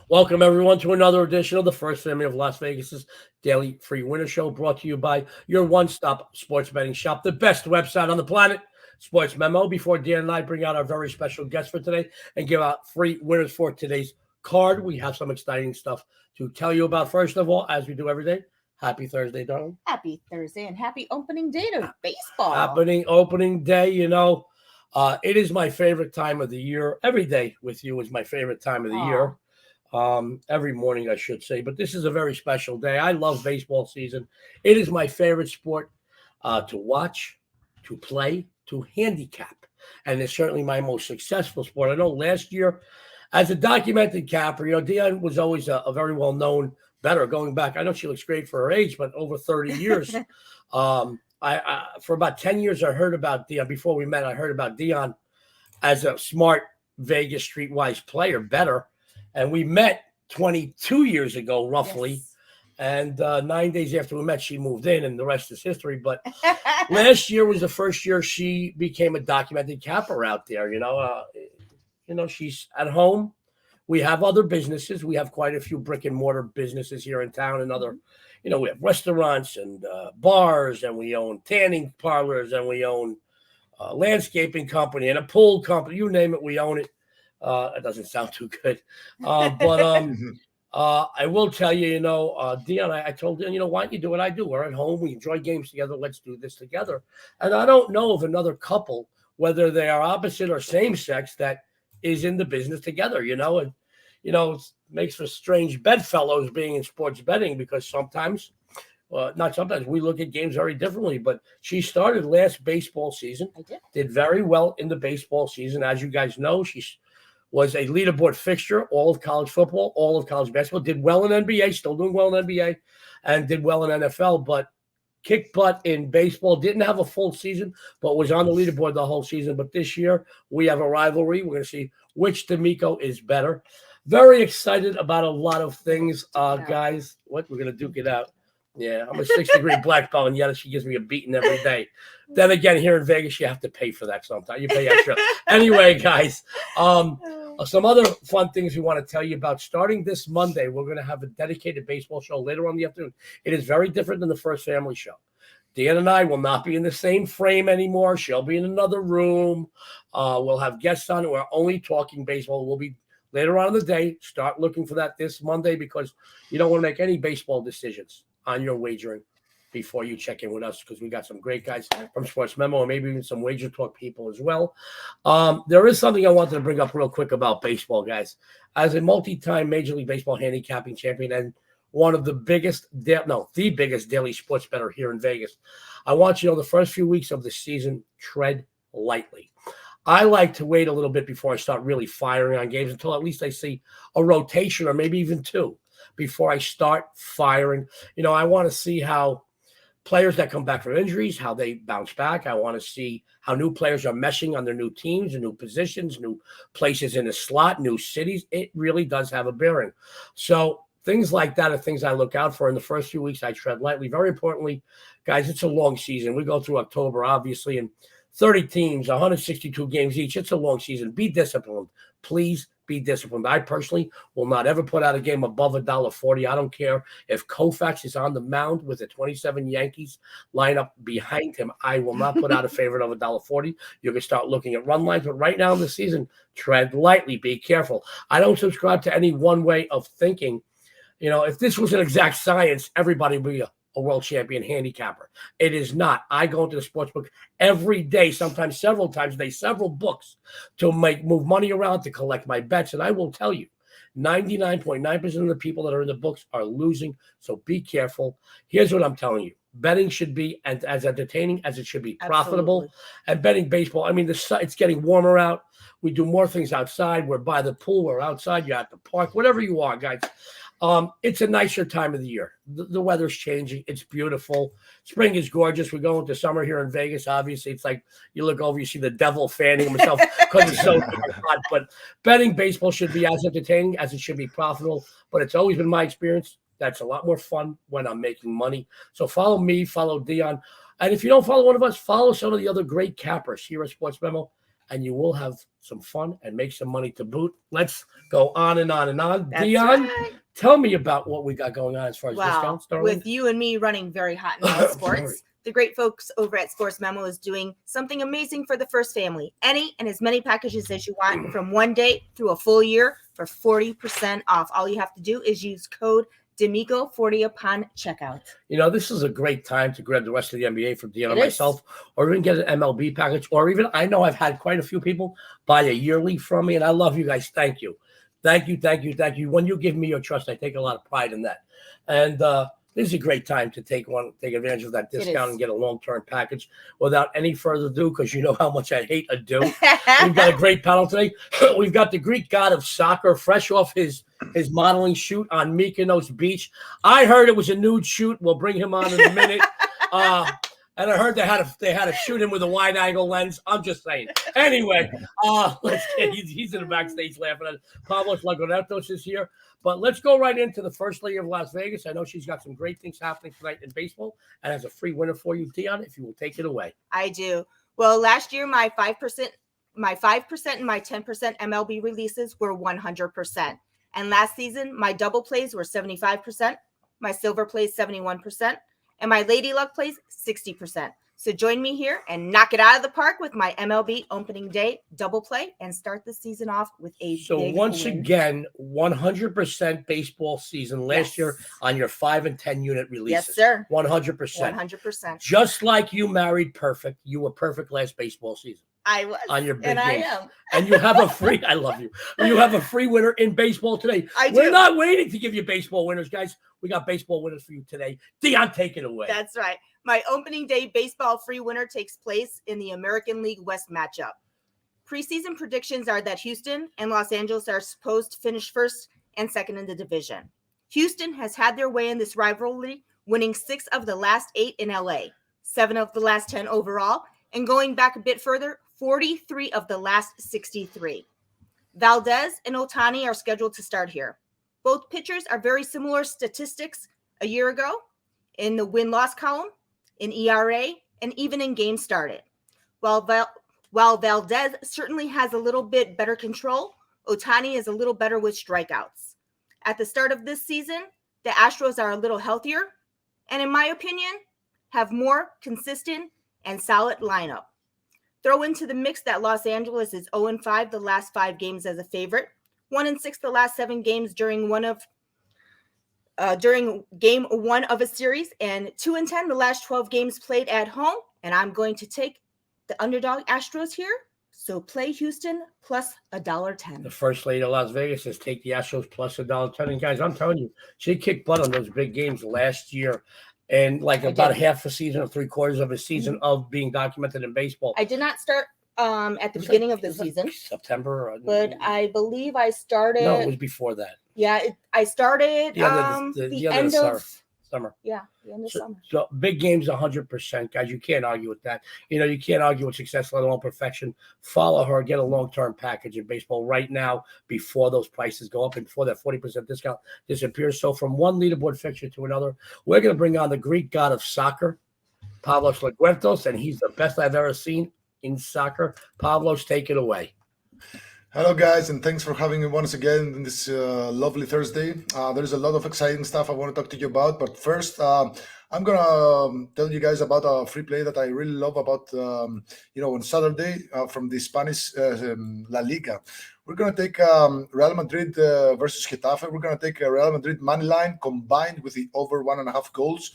Welcome, everyone, to another edition of the First Family of Las Vegas's Daily Free Winner Show, brought to you by your one-stop sports betting shop, the best website on the planet, SportsMemo. Before Dan and I bring out our very special guest for today and give out free winners for today's card, we have some exciting stuff to tell you about. First of all, as we do every day, happy Thursday, darling. Happy Thursday and happy opening day to baseball. Opening day, it is my favorite time of the year. Every day with you is my favorite time of the year. Every morning, I should say, but this is a very special day. I love baseball season. It is my favorite sport to watch, to play, to handicap, and it's certainly my most successful sport. I know last year, as a documented capper, Dionne was always a very well-known bettor going back. I know she looks great for her age, but over 30 years. I for about 10 years, I heard about Dionne. Before we met, I heard about Dionne as a smart Vegas streetwise player, bettor. And we met 22 years ago, roughly. Yes. And 9 days after we met, she moved in, and the rest is history. But last year was the first year she became a documented capper out there. She's at home. We have other businesses. We have quite a few brick and mortar businesses here in town, and other, we have restaurants and bars, and we own tanning parlors, and we own a landscaping company and a pool company. You name it, we own it. It doesn't sound too good. But I will tell you, Dionne, I told Dionne, why don't you do what I do? We're at home. We enjoy games together. Let's do this together. And I don't know of another couple, whether they are opposite or same sex, that is in the business together, And, it makes for strange bedfellows being in sports betting, because sometimes, not sometimes, we look at games very differently. But she started last baseball season. I did very well in the baseball season. As you guys know, she was a leaderboard fixture, all of college football, all of college basketball, did well in NBA, still doing well in NBA, and did well in NFL, but kicked butt in baseball, didn't have a full season, but was on the leaderboard the whole season. But this year, we have a rivalry. We're going to see which D'Amico is better. Very excited about a lot of things, guys. What? We're going to duke it out. Yeah, I'm a 6-degree black belt, and yet she gives me a beating every day. Then again, here in Vegas, you have to pay for that sometimes. You pay extra. Anyway, guys, some other fun things we want to tell you about. Starting this Monday, we're going to have a dedicated baseball show later on in the afternoon. It is very different than the First Family show. Dan and I will not be in the same frame anymore. She'll be in another room. We'll have guests on. We're only talking baseball. We'll be later on in the day. Start looking for that this Monday, because you don't want to make any baseball decisions on your wagering before you check in with us, because we got some great guys from SportsMemo, and maybe even some wager talk people as well. There is something I wanted to bring up real quick about baseball, guys. As a multi-time Major League Baseball handicapping champion and one of the biggest, the biggest daily sports bettor here in Vegas, I want you to know the first few weeks of the season, tread lightly. I like to wait a little bit before I start really firing on games until at least I see a rotation, or maybe even two, before I start firing. I want to see how players that come back from injuries, how they bounce back. I want to see how new players are meshing on their new teams and new positions, new places in the slot, new cities. It really does have a bearing. So things like that are things I look out for. In the first few weeks, I tread lightly. Very importantly, guys, it's a long season. We go through October, obviously, and 30 teams, 162 games each. It's a long season. Be disciplined. Please be disciplined. I personally will not ever put out a game above $1.40. I don't care if Koufax is on the mound with the 27 Yankees lineup behind him. I will not put out a favorite of $1.40. You can start looking at run lines, but right now in the season, tread lightly. Be careful. I don't subscribe to any one way of thinking. If this was an exact science, everybody would be a world champion handicapper. It is not. I go into the sports book every day, sometimes several times a day, several books, to move money around, to collect my bets. And I will tell you, 99.9% of the people that are in the books are losing. So be careful. Here's what I'm telling you. Betting should be as entertaining as it should be profitable. Absolutely. And betting baseball, it's getting warmer out. We do more things outside. We're by the pool. We're outside. You're at the park. Whatever you are, guys. It's a nicer time of the year. The weather's changing. It's beautiful. Spring is gorgeous. We're going to summer here in Vegas. Obviously, it's like you look over, you see the devil fanning himself because it's so hot. But betting baseball should be as entertaining as it should be profitable. But it's always been my experience. That's a lot more fun when I'm making money. So follow me, follow Dionne. And if you don't follow one of us, follow some of the other great cappers here at SportsMemo. and you will have some fun and make some money to boot. Let's go on and on and on. That's Dionne, right. tell me about what we got going on as far as discounts, darling. With you and me running very hot in all sports, the great folks over at SportsMemo is doing something amazing for the first family. Any and as many packages as you want from 1 day through a full year for 40% off. All you have to do is use code D'Amico 40 upon checkout. You know, this is a great time to grab the rest of the NBA from Dionne and It myself, or even get an MLB package, or even, I know I've had quite a few people buy a yearly from me, and I love you guys. Thank you. Thank you, thank you, thank you. When you give me your trust, I take a lot of pride in that. And this is a great time to take advantage of that discount and get a long-term package. Without any further ado, because you know how much I hate ado, we've got a great panel today. We've got the Greek god of soccer, fresh off his modeling shoot on Mykonos Beach. I heard it was a nude shoot. We'll bring him on in a minute. And I heard they had to shoot him with a wide angle lens. I'm just saying. Anyway, he's in the backstage laughing at it. Pavlos Laguretos is here. But let's go right into the first lady of Las Vegas. I know she's got some great things happening tonight in baseball, and has a free winner for you, Dionne, if you will take it away. I do. Well, last year my 5% and my 10% MLB releases were 100%. And last season my double plays were 75%, my silver plays 71%, and my Lady Luck plays 60%. So join me here and knock it out of the park with my MLB opening day double play and start the season off with a big once win. again, 100% baseball season last year on your 5 and 10 unit releases. Yes, sir. 100%. 100%. Just like you married perfect, you were perfect last baseball season. I was. On your big and games. I am. And you have a free, I love you. You have a free winner in baseball today. We're not waiting to give you baseball winners, guys. We got baseball winners for you today. Dionne, take it away. That's right. My opening day baseball free winner takes place in the American League West matchup. Preseason predictions are that Houston and Los Angeles are supposed to finish first and second in the division. Houston has had their way in this rivalry, winning 6 of the last 8 in LA, 7 of the last 10 overall, and going back a bit further, 43 of the last 63. Valdez and Ohtani are scheduled to start here. Both pitchers are very similar statistics a year ago in the win-loss column, in ERA, and even in games started. While Valdez certainly has a little bit better control, Ohtani is a little better with strikeouts. At the start of this season, the Astros are a little healthier, and in my opinion, have more consistent and solid lineup. Throw into the mix that Los Angeles is 0-5 the last 5 games as a favorite, 1-6 the last 7 games during game 1 of a series, and 2-10 the last 12 games played at home. And I'm going to take the underdog Astros here. So play Houston plus $1.10. The first lady of Las Vegas says take the Astros plus $1.10. And guys, I'm telling you, she kicked butt on those big games last year. And like about a half a season or 3/4 of a season of being documented in baseball. I did not start at the beginning of the season. September. But I believe I started. No, it was before that. Yeah, I started the end of summer. Yeah, the end of summer. So big games, 100%, guys. You can't argue with that. You know, you can't argue with success, let alone perfection. Follow her, get a long-term package in baseball right now before those prices go up and before that 40% discount disappears. So from one leaderboard fixture to another, we're going to bring on the Greek god of soccer, Pavlos Laguretos, and he's the best I've ever seen in soccer. Pavlos, take it away. Hello, guys, and thanks for having me once again in this lovely Thursday. There's a lot of exciting stuff I want to talk to you about, but first, I'm going to tell you guys about a free play that I really love about, on Saturday from the Spanish La Liga. We're going to take Real Madrid versus Getafe. We're going to take Real Madrid money line combined with the over 1.5 goals.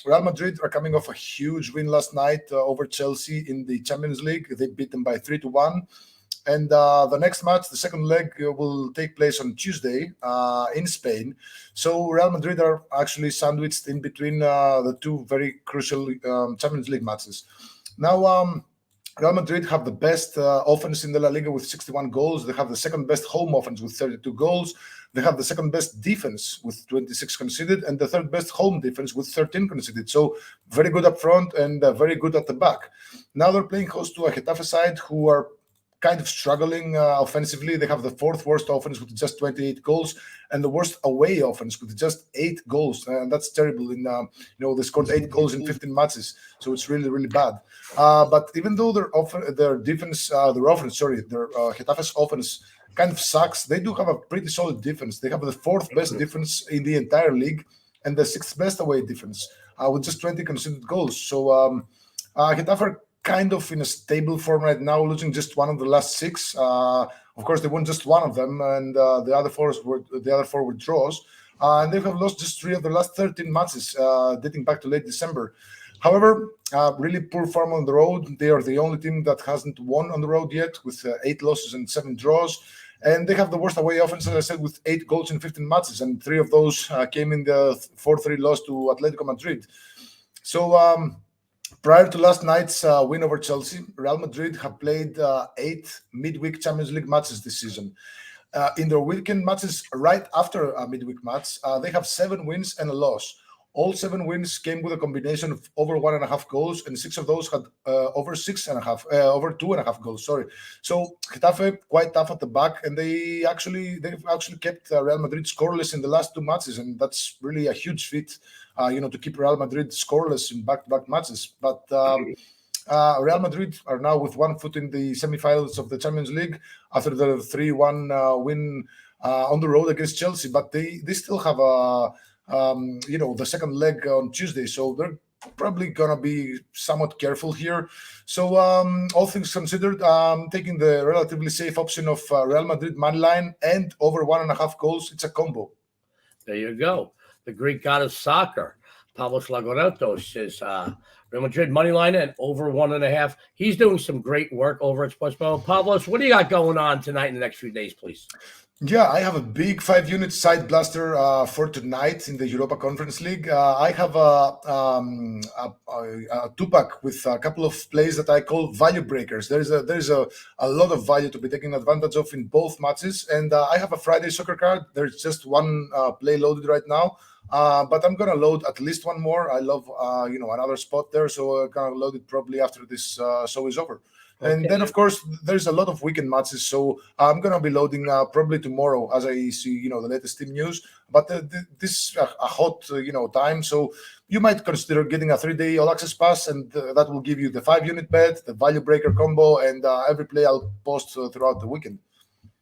Real Madrid are coming off a huge win last night over Chelsea in the Champions League. They beat them by 3-1. And the next match, the second leg, will take place on Tuesday in Spain. So Real Madrid are actually sandwiched in between the 2 very crucial Champions League matches. Now, Real Madrid have the best offense in the La Liga with 61 goals. They have the second best home offense with 32 goals. They have the second best defense with 26 conceded and the third best home defense with 13 conceded. So very good up front and very good at the back. Now they're playing host to a Getafe side who are kind of struggling offensively. They have the fourth worst offense with just 28 goals and the worst away offense with just 8 goals. And that's terrible. They scored 8 goals in 15 matches. So it's really, really bad. But even though their Getafe's offense kind of sucks, they do have a pretty solid defense. They have the 4th best defense in the entire league and the 6th best away defense with just 20 conceded goals. So Getafe are kind of in a stable form right now, losing just one of the last 6. Of course, they won just one of them, and the other 4 were draws. And they have lost just 3 of the last 13 matches, dating back to late December. However, really poor form on the road. They are the only team that hasn't won on the road yet, with 8 losses and 7 draws. And they have the worst away offense, as I said, with 8 goals in 15 matches, and 3 of those came in the 4-3 loss to Atletico Madrid. So prior to last night's win over Chelsea, Real Madrid have played 8 midweek Champions League matches this season. In their weekend matches right after a midweek match, they have 7 wins and a loss. All 7 wins came with a combination of over 1.5 goals, and 6 of those had over 2.5 goals. Sorry. So Getafe quite tough at the back, and they've actually kept Real Madrid scoreless in the last 2 matches, and that's really a huge feat, to keep Real Madrid scoreless in back-to-back matches. But Real Madrid are now with 1 foot in the semifinals of the Champions League after the 3-1 win on the road against Chelsea, but they still have the second leg on Tuesday, so they're probably gonna be somewhat careful here. So all things considered, taking the relatively safe option of Real Madrid money line and over 1.5 goals. It's a combo. There you go. The Greek god of soccer, Pavlos Laguretos, is Real Madrid money line and over 1.5. He's doing some great work over at SportsMemo. Pavlos, what do you got going on tonight in the next few days, please? Yeah, I have a big 5-unit side blaster for tonight in the Europa Conference League. I have a 2-pack with a couple of plays that I call value breakers. There's a lot of value to be taken advantage of in both matches, and I have a Friday soccer card. There's just 1 play loaded right now, but I'm gonna load at least 1 more. I love another spot there, so I'm gonna load it probably after this show is over. And then, of course, there's a lot of weekend matches, so I'm going to be loading probably tomorrow as I see, the latest team news. But this is a hot, time, so you might consider getting a 3-day all-access pass, and that will give you the 5-unit bet, the value breaker combo, and every play I'll post throughout the weekend.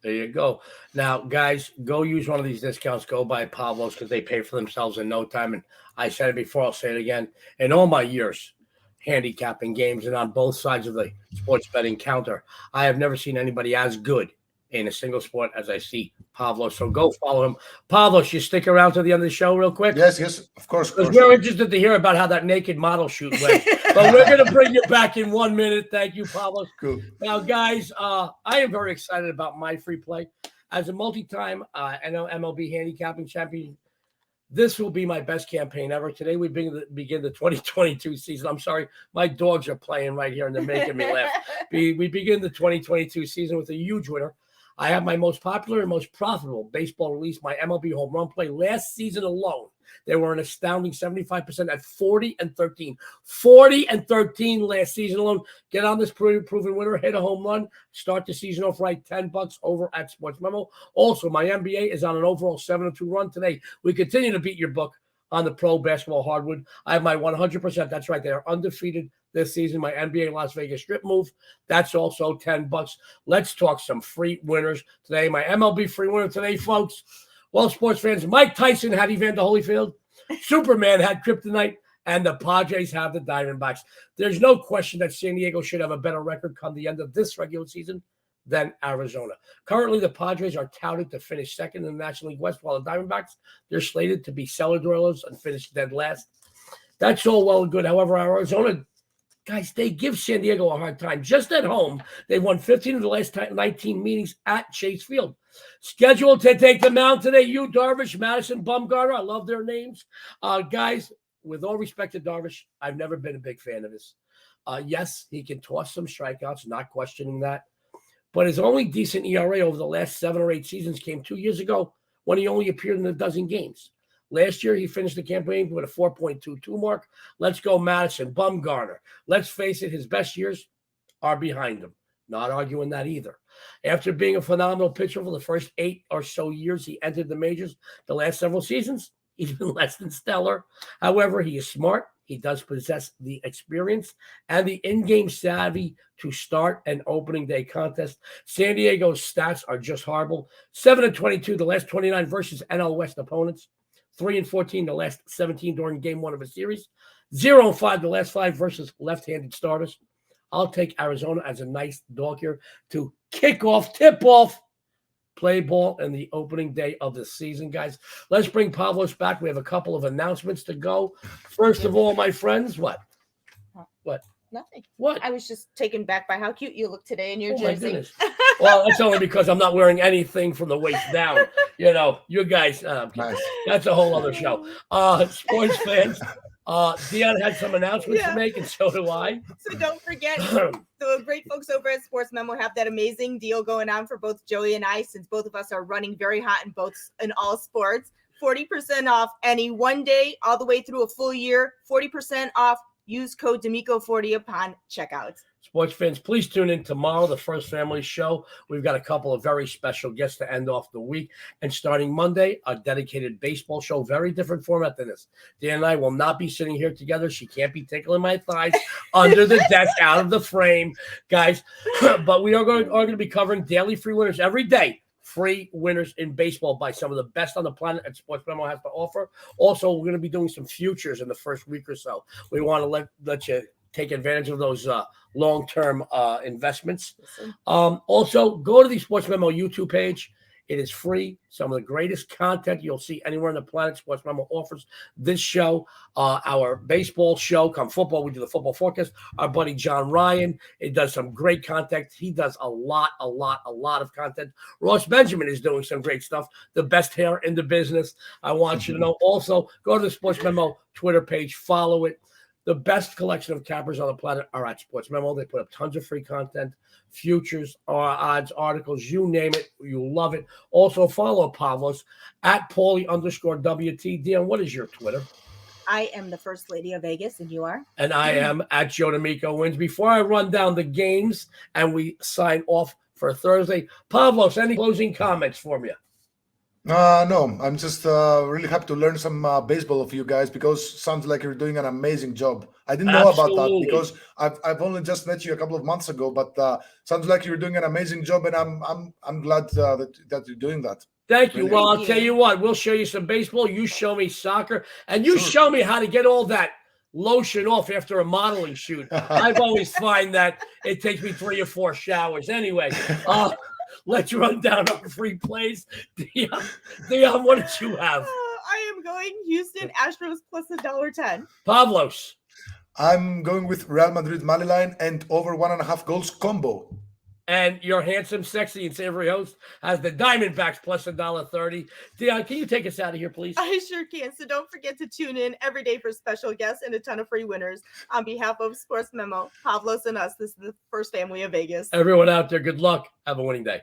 There you go. Now, guys, go use one of these discounts. Go buy Pavlos because they pay for themselves in no time. And I said it before, I'll say it again. In all my years handicapping games and on both sides of the sports betting counter, I have never seen anybody as good in a single sport as I see Pavlos. So go follow him. Pavlos, you stick around to the end of the show real quick? Yes, of course. Because we're interested to hear about how that naked model shoot went. But we're going to bring you back in 1 minute. Thank you, Pavlos. Cool. Now, guys, I am very excited about my free play. As a multi-time MLB handicapping champion, this will be my best campaign ever. Today we begin the 2022 season. I'm sorry, my dogs are playing right here and they're making me laugh. We begin the 2022 season with a huge winner. I have my most popular and most profitable baseball release, my MLB home run play. Last season alone, they were an astounding 75% at 40-13. 40-13 last season alone. Get on this proven winner, hit a home run, start the season off right, $10 over at SportsMemo. Also, my NBA is on an overall 7-2 run today. We continue to beat your book on the pro basketball hardwood. I have my 100%. That's right. They are undefeated this season. My NBA Las Vegas strip move. That's also $10. Let's talk some free winners today. My MLB free winner today, folks. Well, sports fans, Mike Tyson had Evander Holyfield. Superman had Kryptonite. And the Padres have the Diamondbacks. There's no question that San Diego should have a better record come the end of this regular season than Arizona. Currently, the Padres are touted to finish second in the National League West, while the Diamondbacks, they're slated to be cellar dwellers and finish dead last. That's all well and good. However, Arizona, guys, they give San Diego a hard time. Just at home, they've won 15 of the last 19 meetings at Chase Field. Scheduled to take the mound today, Yu Darvish, Madison Bumgarner. I love their names. Guys, with all respect to Darvish, I've never been a big fan of this. Yes, he can toss some strikeouts, not questioning that. But his only decent ERA over the last 7 or 8 seasons came 2 years ago when he only appeared in a dozen games. Last year, he finished the campaign with a 4.22 mark. Let's go Madison Bumgarner. Let's face it, his best years are behind him. Not arguing that either. After being a phenomenal pitcher for the first 8 or so years he entered the majors, the last several seasons, he's been less than stellar. However, he is smart. He does possess the experience and the in-game savvy to start an opening day contest. San Diego's stats are just horrible. 7-22 the last 29 versus NL West opponents. 3-14 the last 17 during game 1 of a series. 0-5 the last 5 versus left-handed starters. I'll take Arizona as a nice dog here to tip off, play ball in the opening day of the season, guys. Let's bring Pavlos back. We have a couple of announcements to go. First of all, my friends, what? Nothing. What? I was just taken back by how cute you look today in your My jersey. goodness. Well, that's only because I'm not wearing anything from the waist down. You guys, Nice. that's a whole other show. Sports fans, Dionne had some announcements to make, and so do I. So don't forget, the great folks over at SportsMemo have that amazing deal going on for both Joey and I, since both of us are running very hot in all sports. 40% off any one day all the way through a full year. 40% off. Use code D'Amico40 upon checkout. Sports fans, please tune in tomorrow, the First Family Show. We've got a couple of very special guests to end off the week. And starting Monday, a dedicated baseball show, very different format than this. Dan and I will not be sitting here together. She can't be tickling my thighs under the desk, out of the frame, guys. But we are going to be covering daily free winners every day. Free winners in baseball by some of the best on the planet that SportsMemo has to offer. Also, we're going to be doing some futures in the first week or so. We want to let you take advantage of those long-term investments. Also, go to the SportsMemo YouTube page. It is free. Some of the greatest content you'll see anywhere on the planet. SportsMemo offers this show, our baseball show. Come football, we do the football forecast. Our buddy John Ryan, it does some great content. He does a lot of content. Ross Benjamin is doing some great stuff. The best hair in the business. I want you to know. Also, go to the SportsMemo Twitter page. Follow it. The best collection of cappers on the planet are at SportsMemo. They put up tons of free content, futures, odds, articles, you name it. You'll love it. Also, follow Pavlos at Paulie_WT. Dionne, what is your Twitter? I am the First Lady of Vegas, and you are? And I am at Joe D'Amico Wins. Before I run down the games and we sign off for Thursday, Pavlos, any closing comments from you? No, I'm just really happy to learn some baseball of you guys, because sounds like you're doing an amazing job. I didn't know about that because I've only just met you a couple of months ago, but sounds like you're doing an amazing job, and I'm glad that you're doing that. Thank you. Really. Well, I'll tell you what, we'll show you some baseball. You show me soccer, and you show me how to get all that lotion off after a modeling shoot. I've always find that it takes me 3 or 4 showers. Anyway, let's run down our free plays. Dionne, what did you have? I am going Houston Astros plus $1.10. Pavlos. I'm going with Real Madrid money line and over 1.5 goals combo. And your handsome, sexy, and savory host has the Diamondbacks plus $1.30. Dionne, can you take us out of here, please? I sure can. So don't forget to tune in every day for special guests and a ton of free winners. On behalf of SportsMemo, Pavlos, and us, this is the First Family of Vegas. Everyone out there, good luck. Have a winning day.